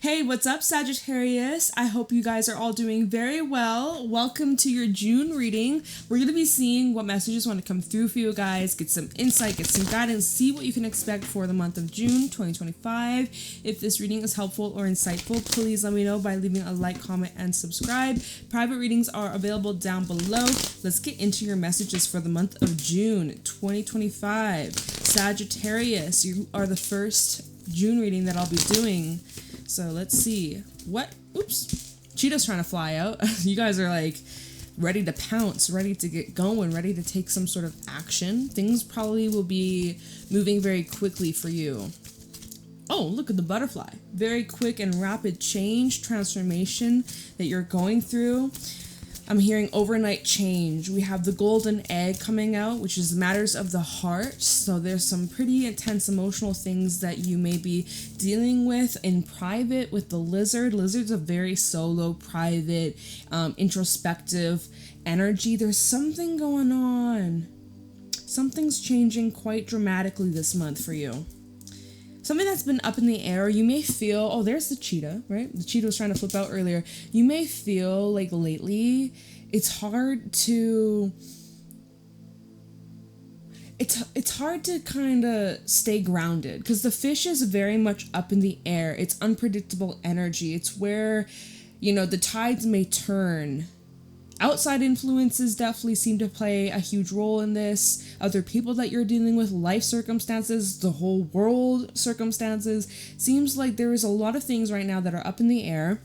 Hey, what's up, Sagittarius? I hope you guys are all doing very well. Welcome to your June reading. We're going to be seeing what messages want to come through for you guys, get some insight, get some guidance, see what you can expect for the month of June 2025. If this reading is helpful or insightful, please let me know by leaving a like, comment, and subscribe. Private readings are available down below. Let's get into your messages for the month of June 2025. Sagittarius, you are the first June reading that I'll be doing. So let's see what, oops, Cheetah's trying to fly out. You guys are like ready to pounce, ready to get going, ready to take some sort of action. Things probably will be moving very quickly for you. Oh, look at the butterfly. Very quick and rapid change, transformation that you're going through. I'm hearing overnight change. We have the golden egg coming out, which is matters of the heart. So there's some pretty intense emotional things that you may be dealing with in private with the lizard. Lizard's a very solo, private, introspective energy. There's something going on. Something's changing quite dramatically this month for you. Something that's been up in the air, you may feel, oh, there's the cheetah, right? The cheetah was trying to flip out earlier. You may feel like lately it's hard to kind of stay grounded because the fish is very much up in the air. It's unpredictable energy. It's where, you know, the tides may turn. Outside influences definitely seem to play a huge role in this. Other people that you're dealing with, life circumstances, the whole world circumstances. Seems like there is a lot of things right now that are up in the air.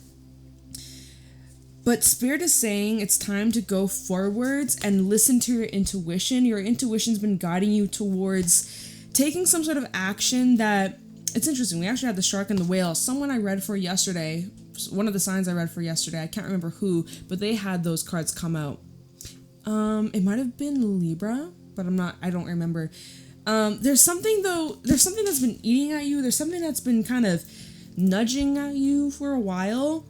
But Spirit is saying it's time to go forwards and listen to your intuition. Your intuition's been guiding you towards taking some sort of action that... It's interesting. We actually had the shark and the whale. Someone I read for yesterday... One of the signs I read for yesterday, I can't remember who, but they had those cards come out. It might have been Libra, but I don't remember. There's something that's been eating at you. There's something that's been kind of nudging at you for a while.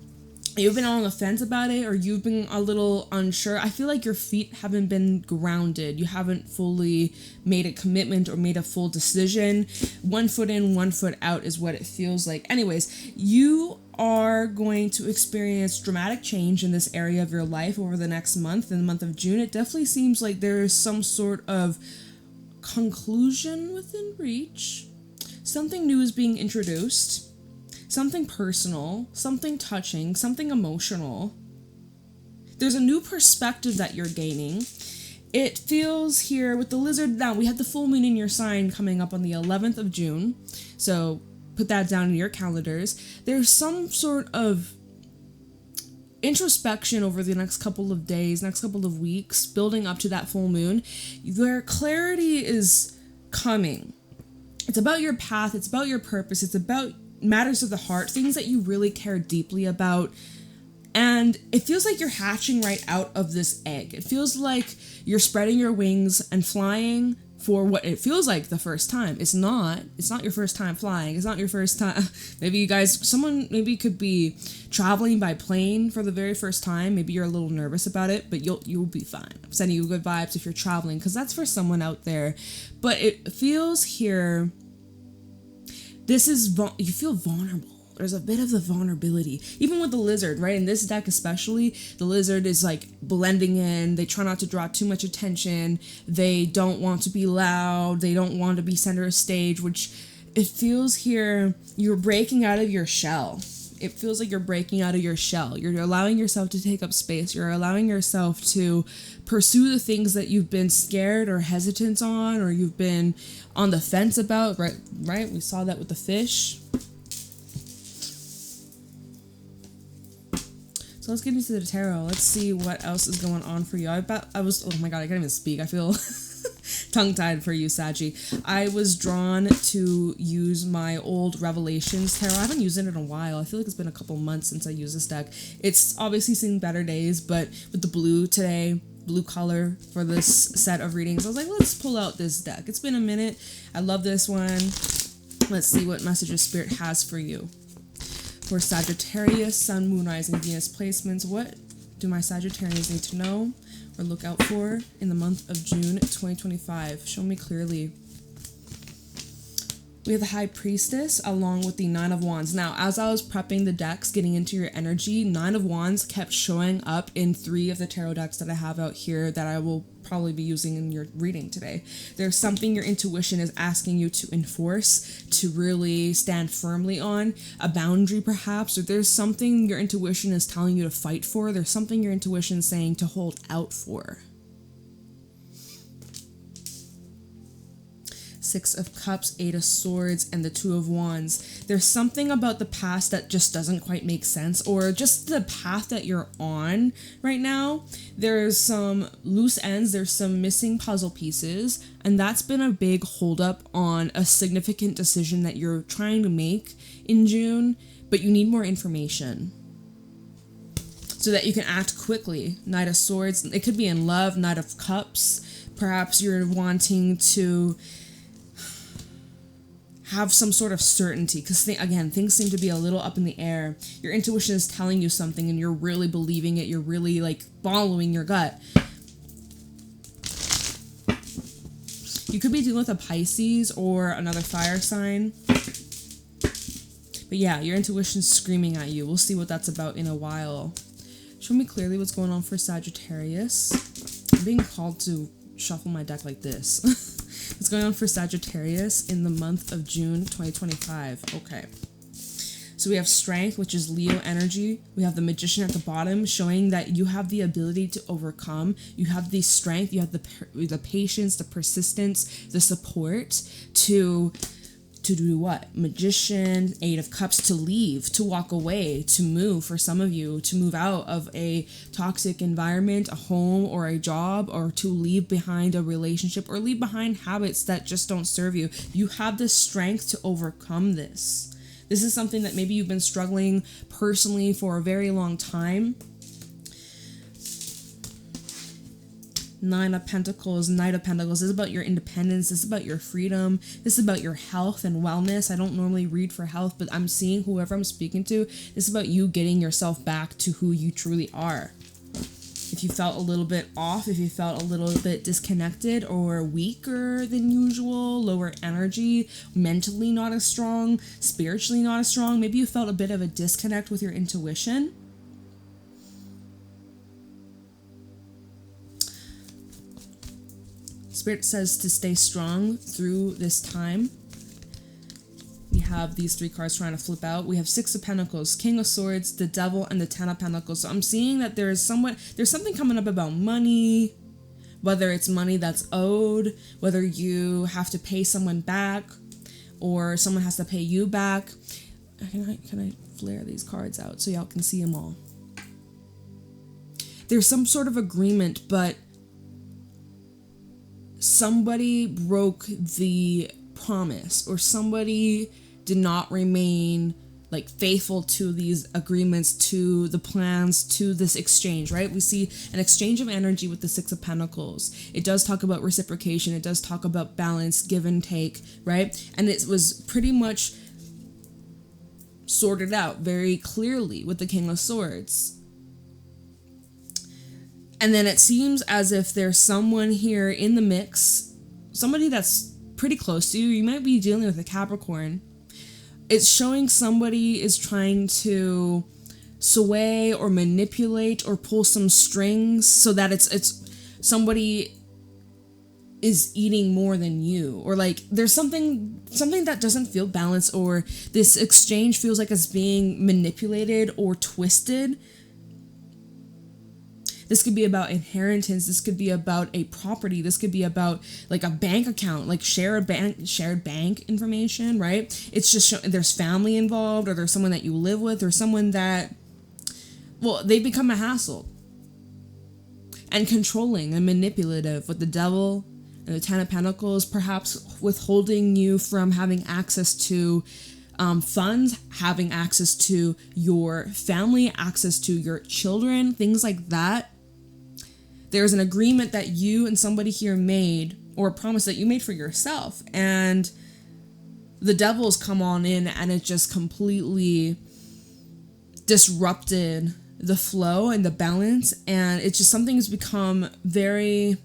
You've been on the fence about it, or you've been a little unsure. I feel like your feet haven't been grounded. You haven't fully made a commitment or made a full decision. 1 foot in, 1 foot out is what it feels like. Anyways, you are going to experience dramatic change in this area of your life over the next month. In the month of June, it definitely seems like there is some sort of conclusion within reach. Something new is being introduced. Something personal, something touching, something emotional. There's a new perspective that you're gaining. It feels here with the lizard. Now, we had the full moon in your sign coming up on the 11th of June. So put that down in your calendars. There's some sort of introspection over the next couple of days, next couple of weeks, building up to that full moon, where clarity is coming. It's about your path. It's about your purpose. It's about matters of the heart, things that you really care deeply about. And it feels like you're hatching right out of this egg. It feels like you're spreading your wings and flying for what it feels like the first time. It's not your first time flying. It's not your first time. Someone could be traveling by plane for the very first time. Maybe you're a little nervous about it, but you'll be fine. I'm sending you good vibes if you're traveling, because that's for someone out there. But it feels here, you feel vulnerable. There's a bit of the vulnerability. Even with the lizard, right? In this deck especially, the lizard is like blending in. They try not to draw too much attention. They don't want to be loud. They don't want to be center of stage, which it feels here you're breaking out of your shell. It feels like you're breaking out of your shell. You're allowing yourself to take up space. You're allowing yourself to pursue the things that you've been scared or hesitant on, or you've been on the fence about, right? We saw that with the fish. So let's get into the tarot. Let's see what else is going on for you. Oh my god, I can't even speak. I feel tongue-tied for you, Saggy. I was drawn to use my old Revelations tarot. I haven't used it in a while. I feel like it's been a couple months since I used this deck. It's obviously seen better days, but with the blue today, blue color for this set of readings, I was like, let's pull out this deck. It's been a minute. I love this one. Let's see what messages Spirit has for you. For Sagittarius, Sun, Moon, Rising, Venus placements, what do my Sagittarians need to know or look out for in the month of June 2025? Show me clearly. We have the High Priestess along with the Nine of Wands. Now, as I was prepping the decks, getting into your energy, Nine of Wands kept showing up in 3 of the tarot decks that I have out here that I will probably be using in your reading today. There's something your intuition is asking you to enforce, to really stand firmly on, a boundary perhaps, or there's something your intuition is telling you to fight for. There's something your intuition is saying to hold out for. 6 of Cups, 8 of Swords, and the 2 of Wands. There's something about the past that just doesn't quite make sense, or just the path that you're on right now. There's some loose ends, there's some missing puzzle pieces, and that's been a big holdup on a significant decision that you're trying to make in June, but you need more information so that you can act quickly. Knight of Swords, it could be in love, Knight of Cups. Perhaps you're wanting to have some sort of certainty, because again, things seem to be a little up in the air. Your intuition is telling you something and you're really believing it, you're really like following your gut. You could be dealing with a Pisces or another fire sign. But yeah, your intuition's screaming at you. We'll see what that's about in a while. Show me clearly what's going on for Sagittarius. I'm being called to shuffle my deck like this. What's going on for Sagittarius in the month of June 2025? Okay. So we have Strength, which is Leo energy. We have the Magician at the bottom, showing that you have the ability to overcome. You have the strength, you have the patience, the persistence, the support to do what? Magician, 8 of Cups, to leave, to walk away, to move, for some of you, to move out of a toxic environment, a home or a job, or to leave behind a relationship, or leave behind habits that just don't serve you. You have the strength to overcome this. This is something that maybe you've been struggling personally for a very long time. 9 of Pentacles, Knight of Pentacles. This is about your independence. This is about your freedom. This is about your health and wellness. I don't normally read for health, but I'm seeing whoever I'm speaking to, this is about you getting yourself back to who you truly are. If you felt a little bit off, if you felt a little bit disconnected or weaker than usual, lower energy, mentally not as strong, spiritually not as strong, maybe you felt a bit of a disconnect with your intuition. Spirit says to stay strong through this time. We have these 3 cards trying to flip out. We have 6 of Pentacles, King of Swords, the Devil, and the 10 of Pentacles. So I'm seeing that there's something coming up about money, whether it's money that's owed, whether you have to pay someone back, or someone has to pay you back. Can I flare these cards out so y'all can see them all? There's some sort of agreement, but somebody broke the promise, or somebody did not remain like faithful to these agreements, to the plans, to this exchange, right? We see an exchange of energy with the 6 of Pentacles. It does talk about reciprocation. It does talk about balance, give and take, right? And it was pretty much sorted out very clearly with the King of Swords. And then it seems as if there's someone here in the mix, somebody that's pretty close to you. You might be dealing with a Capricorn. It's showing somebody is trying to sway or manipulate or pull some strings so that it's somebody is eating more than you, or like there's something that doesn't feel balanced, or this exchange feels like it's being manipulated or twisted. This could be about inheritance. This could be about a property. This could be about like a bank account, like shared bank information, right? It's just there's family involved, or there's someone that you live with, or someone that, well, they become a hassle and controlling and manipulative with the Devil and the 10 of Pentacles, perhaps withholding you from having access to funds, having access to your family, access to your children, things like that. There's an agreement that you and somebody here made, or a promise that you made for yourself, and the Devil's come on in and it just completely disrupted the flow and the balance, and it's just something has become very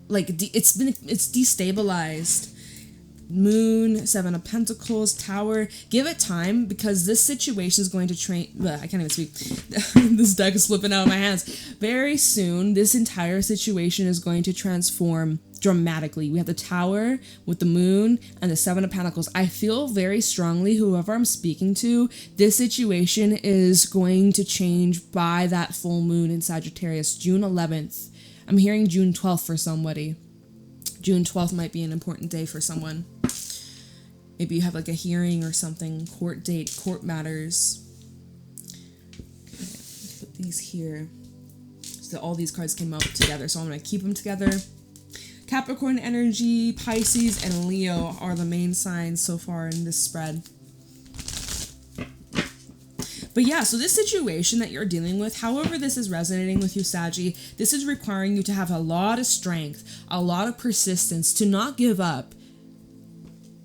like it's destabilized. Moon, Seven of Pentacles, Tower. Give it time, because this situation is going to I can't even speak. This deck is slipping out of my hands. Very soon, this entire situation is going to transform dramatically. We have the Tower with the Moon and the Seven of Pentacles. I feel very strongly, whoever I'm speaking to, this situation is going to change by that full moon in Sagittarius, June 11th. I'm hearing June 12th for somebody. June 12th might be an important day for someone. Maybe you have like a hearing or something, court date, court matters. Okay, put these here. So all these cards came out together, so I'm going to keep them together. Capricorn energy, Pisces, and Leo are the main signs so far in this spread. But yeah, so this situation that you're dealing with, however this is resonating with you, Saggy, this is requiring you to have a lot of strength, a lot of persistence, to not give up.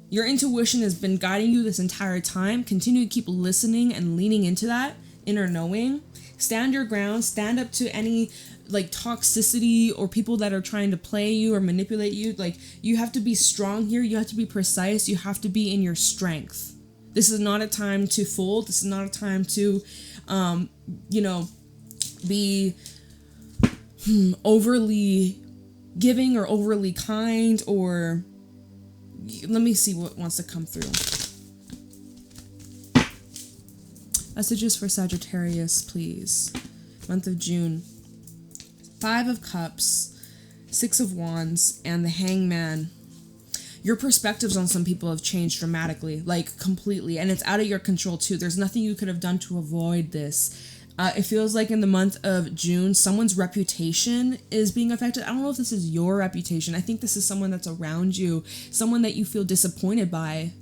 Your intuition has been guiding you this entire time. Continue to keep listening and leaning into that inner knowing. Stand your ground, stand up to any like toxicity or people that are trying to play you or manipulate you. Like, you have to be strong here, you have to be precise, you have to be in your strength. This is not a time to fold. This is not a time to, be overly giving or overly kind, or let me see what wants to come through. Messages for Sagittarius, please. Month of June. 5 of Cups, 6 of Wands, and the Hangman. Your perspectives on some people have changed dramatically, like completely, and it's out of your control too. There's nothing you could have done to avoid this. It feels like in the month of June, someone's reputation is being affected. I don't know if this is your reputation. I think this is someone that's around you, someone that you feel disappointed by.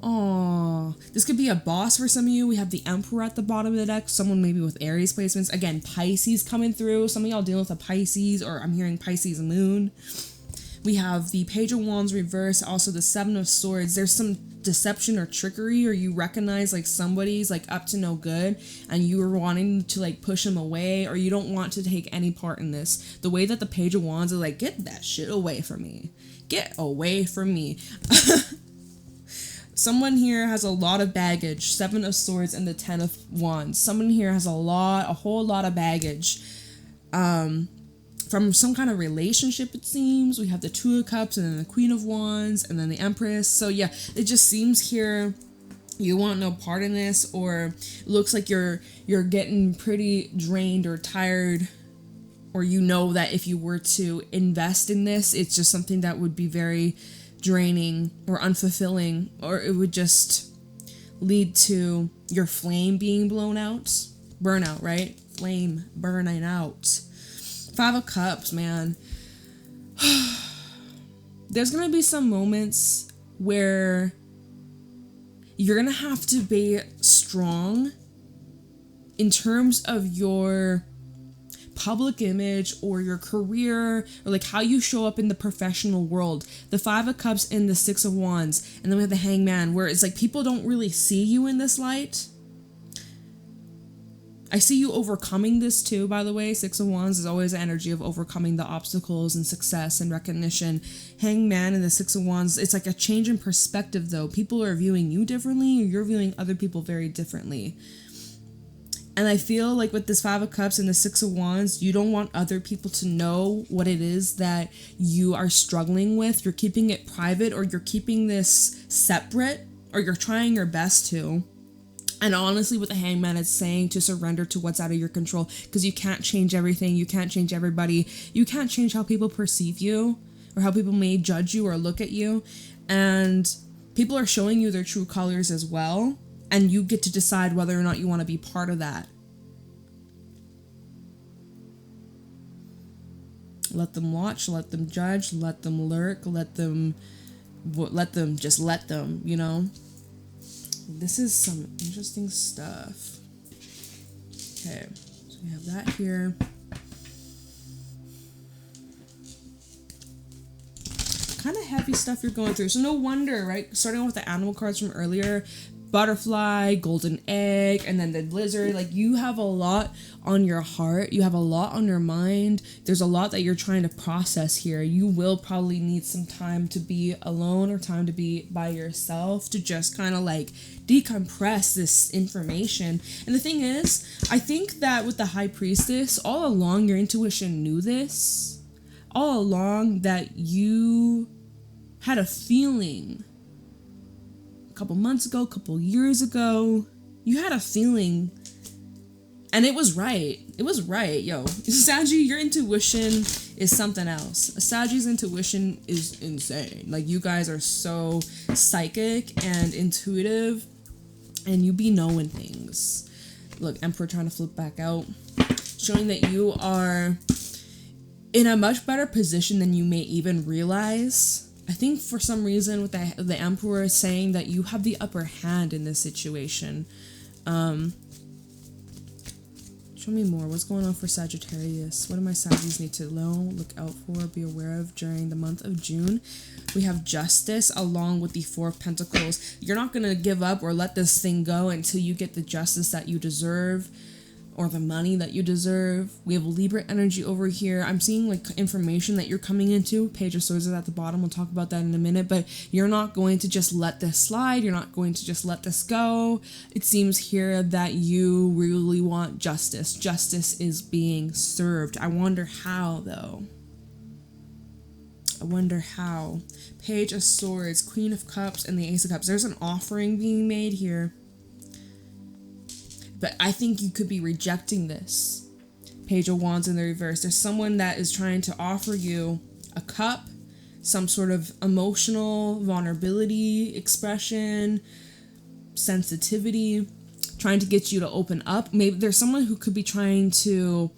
Oh, this could be a boss for some of you. We have the Emperor at the bottom of the deck, someone maybe with Aries placements. Again, Pisces coming through. Some of y'all dealing with a Pisces, or I'm hearing Pisces moon. We have the Page of Wands reverse, also the Seven of Swords. There's some deception or trickery, or you recognize like somebody's like up to no good and you were wanting to like push them away, or you don't want to take any part in this. The way that the Page of Wands is like, get that shit away from me. Get away from me. Someone here has a lot of baggage. 7 of Swords and the 10 of Wands. Someone here has a whole lot of baggage. From some kind of relationship, it seems. We have the 2 of Cups, and then the Queen of Wands, and then the Empress. So yeah, it just seems here you want no part in this, or it looks like you're getting pretty drained or tired, or you know that if you were to invest in this, it's just something that would be very draining or unfulfilling, or it would just lead to your flame being blown out. Burnout, right? Flame burning out. 5 of Cups, man. There's gonna be some moments where you're gonna have to be strong in terms of your public image or your career, or like how you show up in the professional world. The 5 of Cups and the 6 of Wands, and then we have the Hangman, where it's like people don't really see you in this light. I see you overcoming this too, by the way. 6 of Wands is always the energy of overcoming the obstacles and success and recognition. Hangman and the 6 of Wands, it's like a change in perspective though. People are viewing you differently, or you're viewing other people very differently. And I feel like with this 5 of Cups and the 6 of Wands, you don't want other people to know what it is that you are struggling with. You're keeping it private, or you're keeping this separate, or you're trying your best to. And honestly, with the Hangman, it's saying to surrender to what's out of your control, because you can't change everything. You can't change everybody. You can't change how people perceive you, or how people may judge you or look at you. And people are showing you their true colors as well. And you get to decide whether or not you want to be part of that. Let them watch, let them judge, let them lurk, let them, you know? This is some interesting stuff. Okay, so we have that here. Kind of heavy stuff you're going through. So no wonder, right? Starting off with the animal cards from earlier, butterfly, golden egg, and then the lizard. Like, you have a lot on your heart. You have a lot on your mind. There's a lot that you're trying to process here. You will probably need some time to be alone or time to be by yourself to just kind of like decompress this information. And the thing is, I think that with the High Priestess, all along your intuition knew this. All along that you had a feeling couple months ago, couple years ago, you had a feeling, and it was right. It was right, yo. Saggy, your intuition is something else. Saggy's intuition is insane. Like, you guys are so psychic and intuitive, and you be knowing things. Look, Emperor trying to flip back out, showing that you are in a much better position than you may even realize. I think for some reason with the Emperor saying that you have the upper hand in this situation. Show me more. What's going on for Sagittarius? What do my Saggies need to know, look out for, be aware of during the month of June? We have Justice along with the Four of Pentacles. You're not going to give up or let this thing go until you get the justice that you deserve, or the money that you deserve. We have Libra energy over here. I'm seeing like information that you're coming into. Page of Swords is at the bottom. We'll talk about that in a minute, but you're not going to just let this slide. You're not going to just let this go. It seems here that you really want justice. Justice is being served. I wonder how though. I wonder how. Page of Swords, Queen of Cups, and the Ace of Cups. There's an offering being made here. But I think you could be rejecting this. Page of Wands in the reverse. There's someone that is trying to offer you a cup, some sort of emotional vulnerability, expression, sensitivity, trying to get you to open up. Maybe there's someone who could be trying to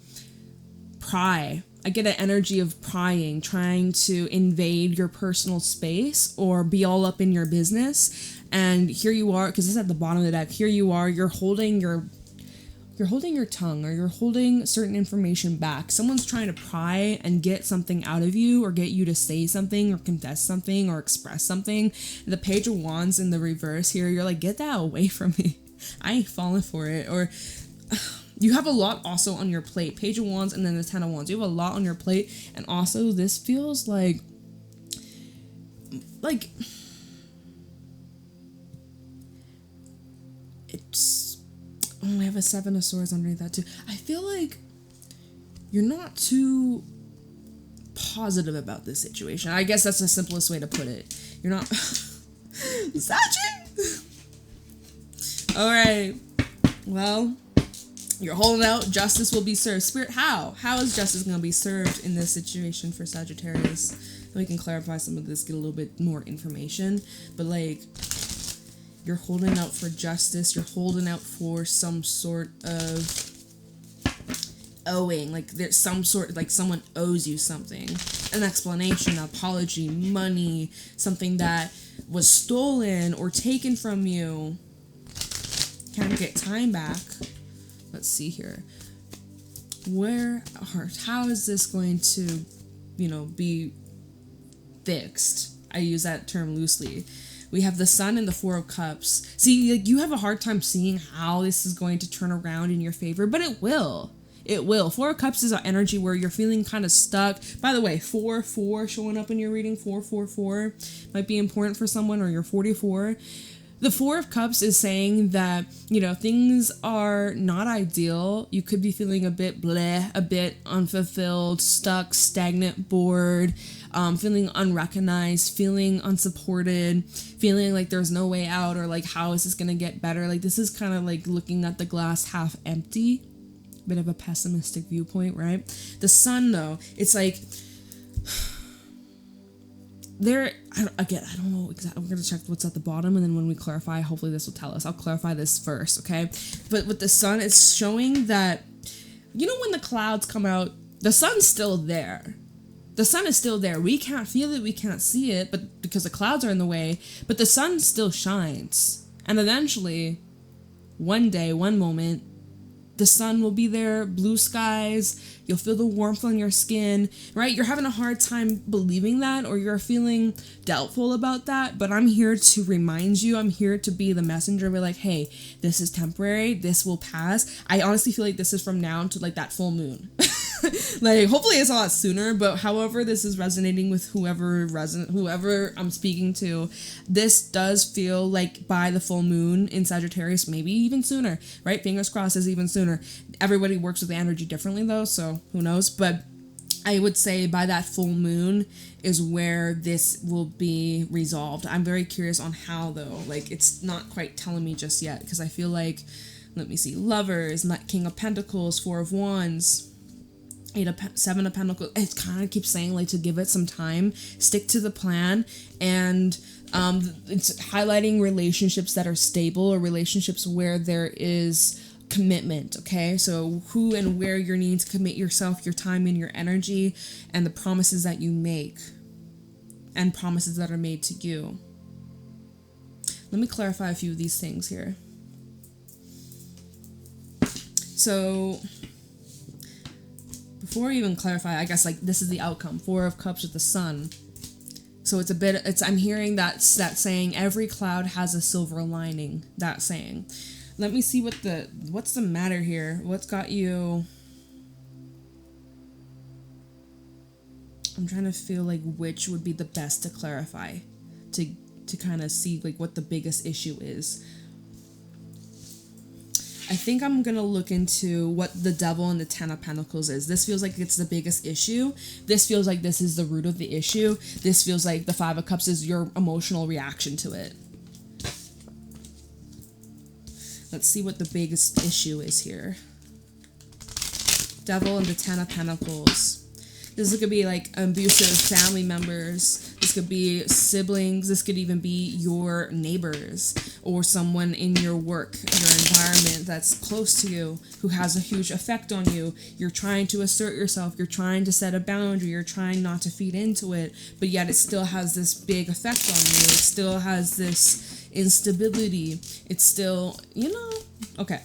pry. I get an energy of prying, trying to invade your personal space or be all up in your business. And here you are, because this is at the bottom of the deck. Here you are, you're holding your tongue, or you're holding certain information back. Someone's trying to pry and get something out of you, or get you to say something, or confess something, or express something. The Page of Wands in the reverse here, you're like, get that away from me. I ain't falling for it. Or you have a lot also on your plate. Page of Wands and then the Ten of Wands. You have a lot on your plate, and also this feels like it's, oh, I have a Seven of Swords underneath that too. I feel like you're not too positive about this situation. I guess that's the simplest way to put it. You're not Sachi! Alright. Well, you're holding out. Justice will be served. Spirit, how? How is justice going to be served in this situation for Sagittarius? And we can clarify some of this, get a little bit more information. But like, you're holding out for justice. You're holding out for some sort of owing. Like, there's some sort, like someone owes you something. An explanation, an apology, money, something that was stolen or taken from you. Can't get time back. Let's see here. How is this going to, be fixed? I use that term loosely. We have the Sun and the Four of Cups. See, like, you have a hard time seeing how this is going to turn around in your favor, but it will. It will. Four of Cups is an energy where you're feeling kind of stuck. By the way, 4-4 showing up in your reading. 4-4-4 might be important for someone, or you're 44. The Four of Cups is saying that, things are not ideal. You could be feeling a bit bleh, a bit unfulfilled, stuck, stagnant, bored, feeling unrecognized, feeling unsupported, feeling like there's no way out, or like, how is this going to get better? Like, this is kind of like looking at the glass half empty. Bit of a pessimistic viewpoint, right? The Sun, though, it's like, I don't know exactly. We're going to check what's at the bottom, and then when we clarify, hopefully this will tell us. I'll clarify this first, okay? But with the Sun, it's showing that, when the clouds come out, the Sun's still there. The Sun is still there. We can't feel it, we can't see it, but because the clouds are in the way, but the Sun still shines. And eventually, one day, one moment, the sun will be there, blue skies, you'll feel the warmth on your skin, right? You're having a hard time believing that, or you're feeling doubtful about that, but I'm here to remind you. I'm here to be the messenger. We're like, hey, this is temporary, this will pass. I honestly feel like this is from now to like that full moon. Like, hopefully it's a lot sooner, but however this is resonating with whoever I'm speaking to, this does feel like by the full moon in Sagittarius, maybe even sooner, right? Fingers crossed is even sooner. Everybody works with the energy differently though, so who knows? But I would say by that full moon is where this will be resolved. I'm very curious on how though. Like, it's not quite telling me just yet, because I feel like, let me see, Lovers, King of Pentacles, Four of Wands, Seven of Pentacles. It kind of keeps saying like to give it some time, stick to the plan, and it's highlighting relationships that are stable, or relationships where there is commitment. Okay, so who and where you're needing to commit yourself, your time, and your energy, and the promises that you make, and promises that are made to you. Let me clarify a few of these things here. So before I even clarify, I guess like this is the outcome. Four of Cups with the Sun. So I'm hearing that saying, every cloud has a silver lining, that saying. Let me see what's the matter here? What's got you? I'm trying to feel like which would be the best to clarify, to kind of see like what the biggest issue is. I think I'm going to look into what the Devil and the Ten of Pentacles is. This feels like it's the biggest issue. This feels like this is the root of the issue. This feels like the Five of Cups is your emotional reaction to it. Let's see what the biggest issue is here. Devil and the Ten of Pentacles. This could be like abusive family members. This could be siblings. This could even be your neighbors or someone in your work, your environment that's close to you who has a huge effect on you. You're trying to assert yourself. You're trying to set a boundary. You're trying not to feed into it, but yet it still has this big effect on you. It still has this instability. It's still, okay.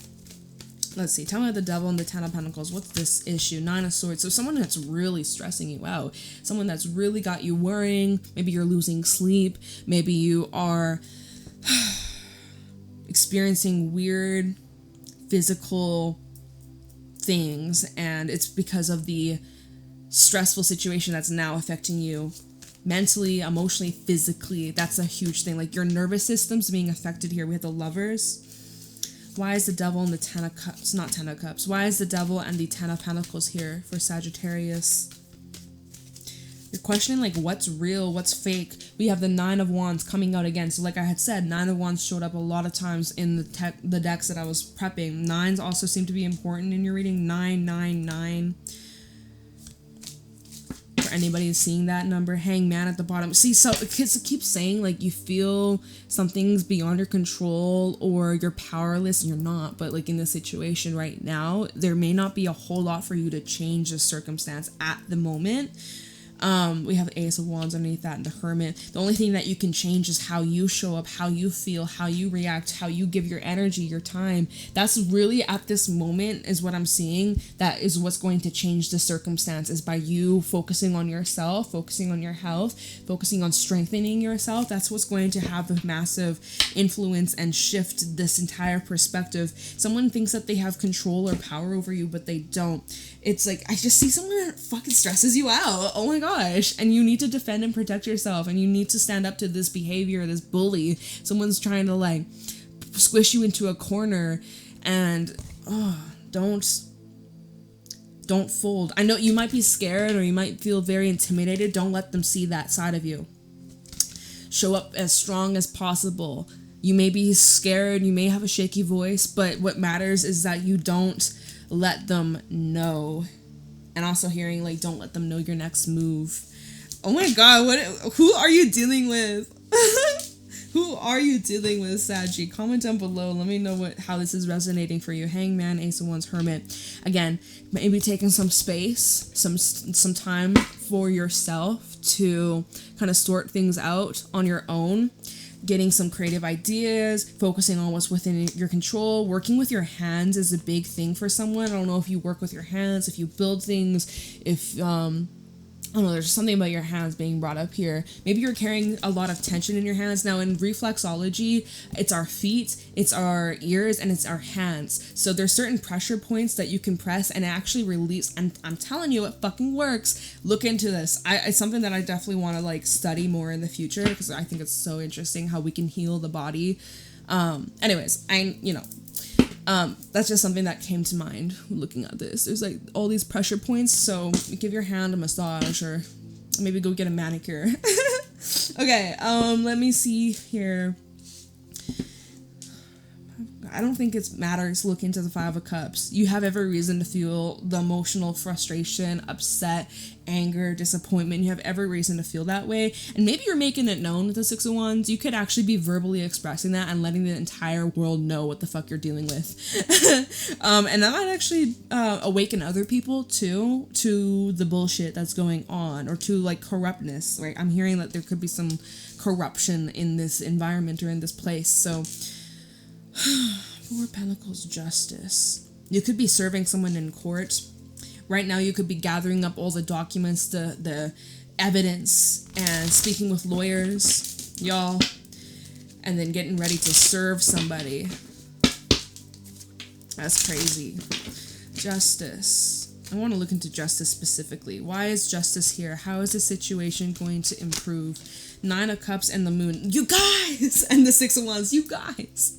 Let's see. Tell me the Devil and the Ten of Pentacles. What's this issue? Nine of Swords. So someone that's really stressing you out. Someone that's really got you worrying. Maybe you're losing sleep. Maybe you are experiencing weird physical things. And it's because of the stressful situation that's now affecting you mentally, emotionally, physically. That's a huge thing. Like your nervous system's being affected here. We have the Lovers. Why is the Devil and the Ten of Cups, not Ten of Cups, why is the Devil and the Ten of Pentacles here for Sagittarius? You're questioning like what's real, what's fake. We have the Nine of Wands coming out again. So like I had said, Nine of Wands showed up a lot of times in the decks that I was prepping. Nines also seem to be important in your reading. 999. For anybody who's seeing that number, Hangman at the bottom. See, so it keeps saying like you feel something's beyond your control or you're powerless, and you're not. But like in this situation right now, there may not be a whole lot for you to change the circumstance at the moment. We have the Ace of Wands underneath that and the Hermit. The only thing that you can change is how you show up, how you feel, how you react, how you give your energy, your time. That's really at this moment is what I'm seeing. That is what's going to change the circumstance, is by you focusing on yourself, focusing on your health, focusing on strengthening yourself. That's what's going to have a massive influence and shift this entire perspective. Someone thinks that they have control or power over you, but they don't. It's like, I just see someone that fucking stresses you out. Oh my gosh. And you need to defend and protect yourself. And you need to stand up to this behavior, this bully. Someone's trying to like squish you into a corner. And don't fold. I know you might be scared or you might feel very intimidated. Don't let them see that side of you. Show up as strong as possible. You may be scared. You may have a shaky voice. But what matters is that you don't let them know. And also hearing like, don't let them know your next move. Oh my god, who are you dealing with? Who are you dealing with, Saggy? Comment down below. Let me know how this is resonating for you. Hangman, Ace of Wands, Hermit. Again, maybe taking some space, some time for yourself to kind of sort things out on your own. getting some creative ideas, focusing on what's within your control. Working with your hands is a big thing for someone. I don't know if you work with your hands, if you build things, if I don't know, there's something about your hands being brought up here. Maybe you're carrying a lot of tension in your hands. Now in reflexology, it's our feet, it's our ears, and it's our hands. So there's certain pressure points that you can press and actually release. And I'm telling you, it fucking works. Look into this. It's something that I definitely want to like study more in the future, because I think it's so interesting how we can heal the body. Anyways, that's just something that came to mind looking at this. There's like all these pressure points, so give your hand a massage or maybe go get a manicure. Okay, let me see here. I don't think it matters. Look into the Five of Cups. You have every reason to feel the emotional frustration, upset, anger, disappointment. You have every reason to feel that way. And maybe you're making it known with the Six of Wands. You could actually be verbally expressing that and letting the entire world know what the fuck you're dealing with. And that might actually awaken other people too to the bullshit that's going on, or to like corruptness, right? I'm hearing that there could be some corruption in this environment or in this place. So Four of Pentacles, Justice. You could be serving someone in court. Right now you could be gathering up all the documents, the evidence, and speaking with lawyers, y'all, and then getting ready to serve somebody. That's crazy. Justice. I want to look into justice specifically. Why is justice here? How is the situation going to improve? Nine of Cups and the Moon. You guys! And the Six of Wands. You guys!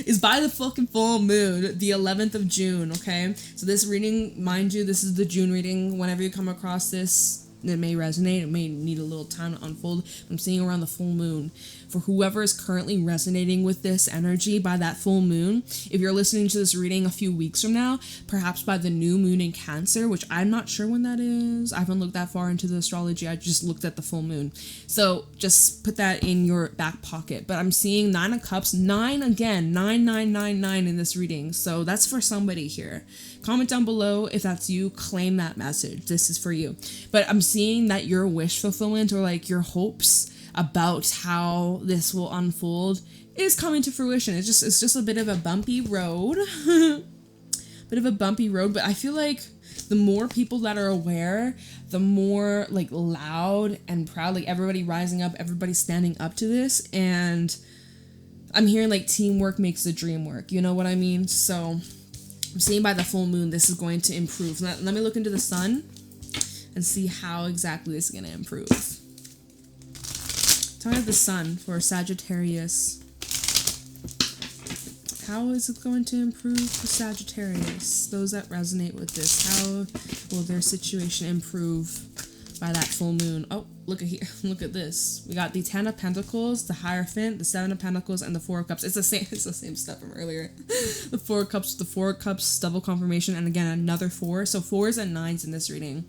Is by the fucking full moon, the 11th of June, okay? So this reading, mind you, this is the June reading. Whenever you come across this, it may resonate. It may need a little time to unfold. I'm seeing around the full moon. For whoever is currently resonating with this energy by that full moon, if you're listening to this reading a few weeks from now, perhaps by the new moon in Cancer, which I'm not sure when that is. I haven't looked that far into the astrology. I just looked at the full moon. So just put that in your back pocket. But I'm seeing Nine of Cups, 9 again, 9999 in this reading. So that's for somebody here. Comment down below if that's you. Claim that message. This is for you. But I'm seeing that your wish fulfillment, or like your hopes about how this will unfold, is coming to fruition. It's just a bit of a bumpy road. But I feel like the more people that are aware, the more like loud and proud, like everybody rising up, everybody standing up to this. And I'm hearing like teamwork makes the dream work. You know what I mean? So I'm seeing by the full moon, this is going to improve. Let me look into the sun and see how exactly this is going to improve. Tell me the sun for Sagittarius. How is it going to improve for Sagittarius? Those that resonate with this, how will their situation improve by that full moon? Oh, look at here. Look at this. We got the 10 of Pentacles, the Hierophant, the 7 of Pentacles, and the 4 of Cups. It's the same stuff from earlier. The 4 of Cups, double confirmation, and again another 4. So 4s and 9s in this reading.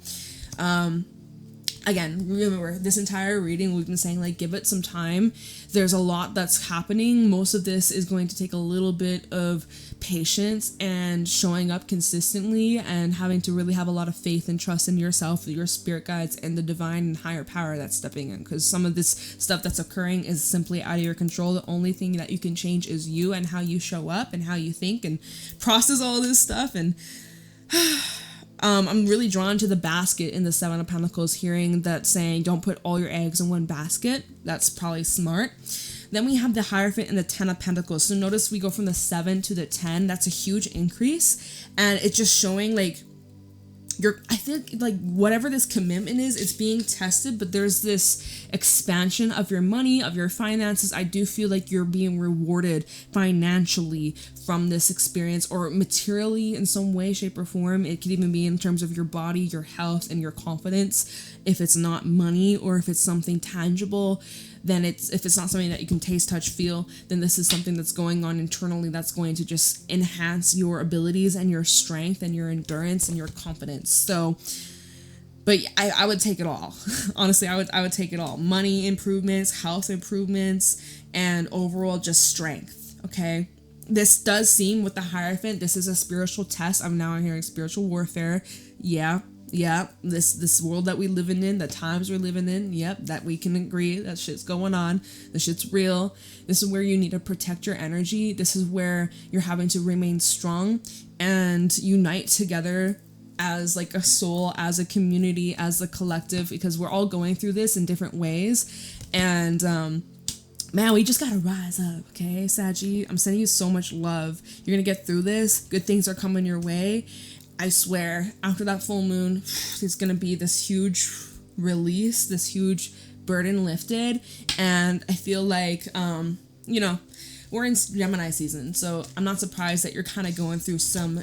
Again, remember, this entire reading, we've been saying, like, give it some time. There's a lot that's happening. Most of this is going to take a little bit of patience and showing up consistently and having to really have a lot of faith and trust in yourself, your spirit guides, and the divine and higher power that's stepping in. Because some of this stuff that's occurring is simply out of your control. The only thing that you can change is you and how you show up and how you think and process all this stuff. And I'm really drawn to the basket in the 7 of Pentacles, hearing that saying, don't put all your eggs in one basket. That's probably smart. Then we have the Hierophant and the 10 of Pentacles. So notice we go from the 7 to the 10. That's a huge increase. And it's just showing like I think like whatever this commitment is, it's being tested, but there's this expansion of your money, of your finances. I do feel like you're being rewarded financially from this experience, or materially in some way, shape, or form. It could even be in terms of your body, your health, and your confidence. If it's not money, or if it's something tangible, then if it's not something that you can taste, touch, feel, then this is something that's going on internally that's going to just enhance your abilities and your strength and your endurance and your confidence. So, but I would take it all. Honestly, I would take it all. Money improvements, health improvements, and overall just strength, okay? This does seem, with the Hierophant, this is a spiritual test. I'm now hearing spiritual warfare. Yeah, Yeah, this world that we living in, the times we're living in, yep, that we can agree that shit's going on. The shit's real. This is where you need to protect your energy. This is where you're having to remain strong and unite together as like a soul, as a community, as a collective, because we're all going through this in different ways. And man, we just gotta rise up, okay, Saggy? I'm sending you so much love. You're gonna get through this. Good things are coming your way. I swear, after that full moon, there's gonna be this huge release, this huge burden lifted. And I feel like, you know, we're in Gemini season, so I'm not surprised that you're kind of going through some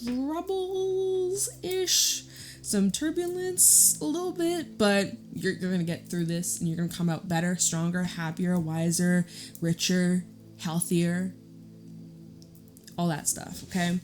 troubles-ish, some turbulence a little bit, but you're gonna get through this and you're gonna come out better, stronger, happier, wiser, richer, healthier, all that stuff, okay?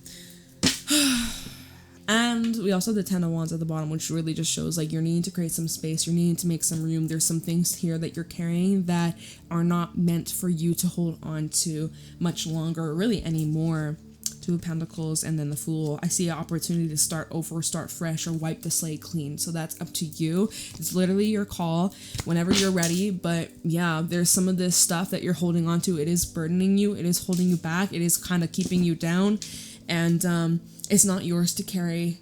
And we also have the Ten of Wands at the bottom, which really just shows like you're needing to create some space, you're needing to make some room. There's some things here that you're carrying that are not meant for you to hold on to much longer, or really anymore. Two of Pentacles and then the Fool. I see an opportunity to start over, start fresh, or wipe the slate clean. So that's up to you. It's literally your call whenever you're ready. But yeah, there's some of this stuff that you're holding on to. It is burdening you. It is holding you back. It is kind of keeping you down. And it's not yours to carry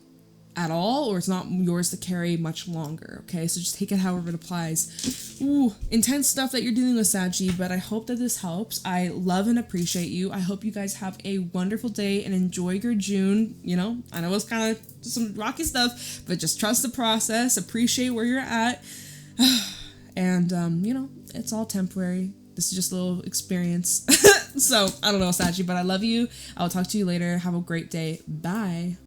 at all, or it's not yours to carry much longer, okay? So just take it however it applies. Ooh, intense stuff that you're dealing with, Saggy, but I hope that this helps. I love and appreciate you. I hope you guys have a wonderful day and enjoy your June. You know, I know it's kind of some rocky stuff, but just trust the process, appreciate where you're at, and, you know, it's all temporary. This is just a little experience. So, I don't know, Saggy, but I love you. I'll talk to you later. Have a great day. Bye.